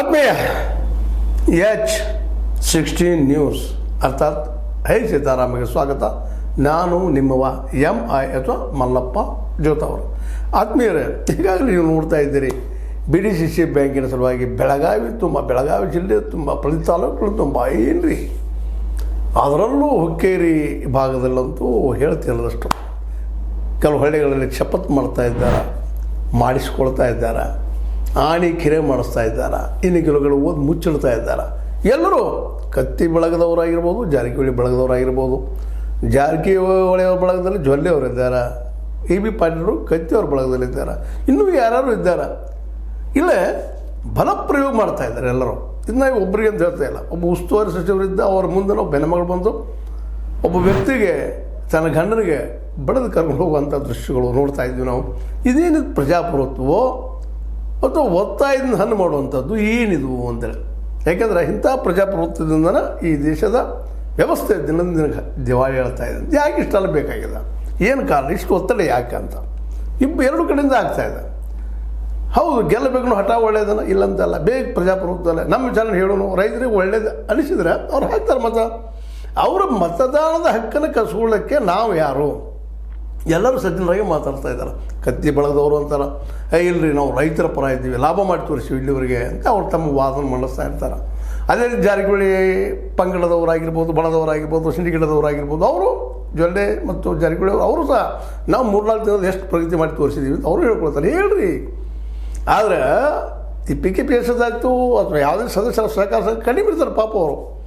ಆತ್ಮೀಯ H16 news ಅರ್ಥಾತ್ high ಸೀತಾರಾಮಗೆ ಸ್ವಾಗತ. ನಾನು ನಿಮ್ಮವ MI ಅಥವಾ ಮಲ್ಲಪ್ಪ ಜೋತವರು. ಆತ್ಮೀಯರೇ, ಈಗಾಗಲೇ ನೀವು ನೋಡ್ತಾ ಇದ್ದೀರಿ BDCC ಬ್ಯಾಂಕಿನ ಸಲುವಾಗಿ ಬೆಳಗಾವಿ ಜಿಲ್ಲೆ ತುಂಬ ಪ್ರತಿ ತಾಲೂಕುಗಳು ತುಂಬ ಏನ್ರಿ, ಅದರಲ್ಲೂ ಹುಕ್ಕೇರಿ ಭಾಗದಲ್ಲಂತೂ ಹೇಳ್ತಿಲ್ಲದಷ್ಟು ಕೆಲವು ಹಳ್ಳಿಗಳಲ್ಲಿ ಶಪಥ ಮಾಡ್ತಾ ಇದ್ದಾರೆ, ಮಾಡಿಸ್ಕೊಳ್ತಾ ಇದ್ದಾರೆ, ಆಣಿ ಕಿರೆ ಮಾಡಿಸ್ತಾ ಇದ್ದಾರೆ, ಇನ್ನು ಕೆಲವುಗಳು ಓದಿ ಮುಚ್ಚಿಡ್ತಾ ಇದ್ದಾರೆ. ಎಲ್ಲರೂ ಕತ್ತಿ ಬಳಗದವರಾಗಿರ್ಬೋದು, ಜಾರಕಿಹೊಳಿ ಬಳಗದವರಾಗಿರ್ಬೋದು. ಜಾರಕಿಹೊಳಿ ಅವ್ರ ಬಳಗದಲ್ಲಿ ಜೊಲ್ಲೆ ಅವರಿದ್ದಾರೆ, AB ಪಾಟೀಲರು ಕತ್ತಿಯವ್ರ ಬಳಗದಲ್ಲಿದ್ದಾರೆ, ಇನ್ನೂ ಯಾರು ಇದ್ದಾರೆ. ಇಲ್ಲೇ ಬಲಪ್ರಯೋಗ ಮಾಡ್ತಾ ಇದ್ದಾರೆ ಎಲ್ಲರೂ. ಇದನ್ನ ಒಬ್ಬರಿಗೆ ಅಂತ ಹೇಳ್ತಾ ಇಲ್ಲ. ಒಬ್ಬ ಉಸ್ತುವಾರಿ ಸಚಿವರಿದ್ದ, ಅವ್ರ ಮುಂದೆ ನಾವು ಬೆನ್ನಮಗಳು ಬಂದು ಒಬ್ಬ ವ್ಯಕ್ತಿಗೆ ತನ್ನ ಗಂಡನಿಗೆ ಬಡದು ಕರ್ಕೊಂಡು ಹೋಗುವಂಥ ದೃಶ್ಯಗಳು ನೋಡ್ತಾ ಇದ್ವಿ ನಾವು. ಇದೇನಿದು ಪ್ರಜಾಪ್ರಭುತ್ವವೋ ಅಥವಾ ಒತ್ತಾಯದಿಂದ ಹಣ್ಣು ಮಾಡುವಂಥದ್ದು ಏನಿದು ಅಂತೇಳಿ. ಯಾಕೆಂದರೆ ಇಂಥ ಪ್ರಜಾಪ್ರಭುತ್ವದಿಂದನೇ ಈ ದೇಶದ ವ್ಯವಸ್ಥೆ ದಿನದಿಂದ ದಿವಾಳಿ ಹೇಳ್ತಾ ಇದೆ. ಯಾಕೆ ಇಷ್ಟೆಲ್ಲ ಬೇಕಾಗಿದೆ, ಏನು ಕಾರಣ, ಇಷ್ಟು ಒತ್ತಡ ಯಾಕೆ ಅಂತ ಎರಡು ಕಡೆಯಿಂದ ಆಗ್ತಾಯಿದೆ. ಹೌದು, ಗೆಲ್ಲಬೇಕು ಹಠ ಒಳ್ಳೆಯದನ್ನ ಇಲ್ಲಂತಲ್ಲ, ಬೇಗ ಪ್ರಜಾಪ್ರಭುತ್ವದಲ್ಲೇ ನಮ್ಮ ಜನ ಹೇಳೋನು ರೈತರಿಗೆ ಒಳ್ಳೇದು ಅನಿಸಿದರೆ ಅವ್ರು ಹಾಕ್ತಾರೆ ಮತ. ಅವರ ಮತದಾನದ ಹಕ್ಕನ್ನು ಕಸ್ಕೊಳ್ಳೋಕ್ಕೆ ನಾವು ಯಾರು? ಎಲ್ಲರೂ ಸಜ್ಜನರಾಗಿ ಮಾತಾಡ್ತಾ ಇದ್ದಾರೆ. ಕತ್ತಿ ಬಳಗದವರು ಅಂತಾರೆ, ಇಲ್ಲರಿ ನಾವು ರೈತರ ಪರ ಇದ್ದೀವಿ, ಲಾಭ ಮಾಡಿ ತೋರಿಸಿವಿ ಇಲ್ಲಿವರೆಗೆ ಅಂತ ಅವ್ರು ತಮ್ಮ ವಾದನ ಮಂಡಿಸ್ತಾ ಇರ್ತಾರೆ. ಅದೇ ರೀತಿ ಜಾರಕಿಹೊಳಿ ಪಂಗಡದವರಾಗಿರ್ಬೋದು, ಬಣದವರಾಗಿರ್ಬೋದು, ಸಿಂಡಿಕೇಟದವರಾಗಿರ್ಬೋದು, ಅವರು ಜೊಲ್ಲೆ ಮತ್ತು ಜಾರಕಿಹೊಳಿ ಅವರು ಸಹ ನಾವು 3-4 ದಿನದ ಎಷ್ಟು ಪ್ರಗತಿ ಮಾಡಿ ತೋರಿಸಿದ್ದೀವಿ ಅಂತ ಅವರು ಹೇಳ್ಕೊಳ್ತಾರೆ. ಹೇಳ್ರಿ, ಆದರೆ ಈ PKP ಎಸದಾಯ್ತು ಅಥವಾ ಯಾವುದೇ ಸದಸ್ಯರ ಸಹಕಾರ ಕಡಿಮೆ ಇರ್ತಾರೆ ಪಾಪ ಅವರು.